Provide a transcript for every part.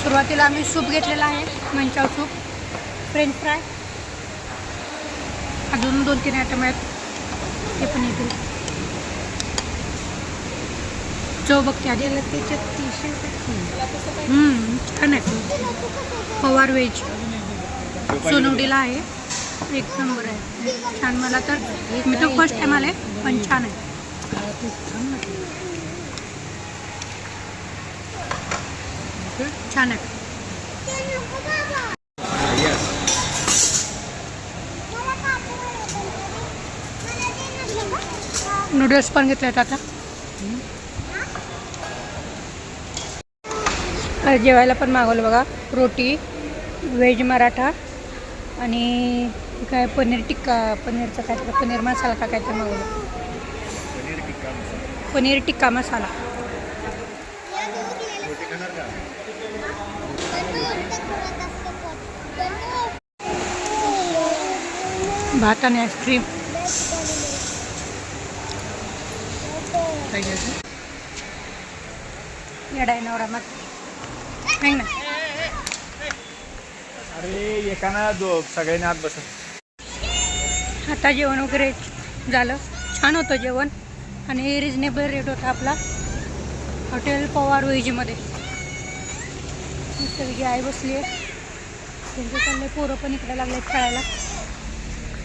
सुरुवातीला आम्ही सूप घेतलेला आहे, मंचाव सूप, फ्रेंच फ्राय, अजून 2-3 आयटम आहेत ते पण येतील. चव बघते आधी. छान आहे. पवार व्हेज सोनवडीला आहे, एक नंबर आहे. छान. मला तर मी तर फर्स्ट टाइम आले पण छान आहे. छान आहे. नूडल्स पण घेतले आहेत आता. जेवायला पण मागवलं बघा. रोटी, व्हेज मराठा आणि काय पनीर टिक्का, पनीरचा काय तर पनीर मसाला का काय तर मागवलं. पनीर टिक्का मसाला. भात आणि आईस्क्रीम. येडाय नवरा मग आहे ना. अरे एकाना सगळ्यांनी आत बसत. आता जेवण वगैरे झालं. छान होतं जेवण आणि रिजनेबल रेट होता आपला हॉटेल पवार व्हेजमध्ये. मस्त आई बसली आहे, त्यांचं चाललंय. पोरं पण इकडे लागले खेळायला.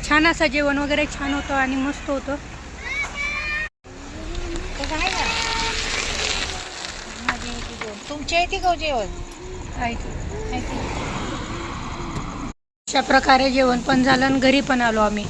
छान असं जेवण वगैरे छान होतं आणि मस्त होतं. तुमच्या इथे गाव जेवण अशा प्रकारे जेवण पण झालं आणि घरी पण आलो आम्ही.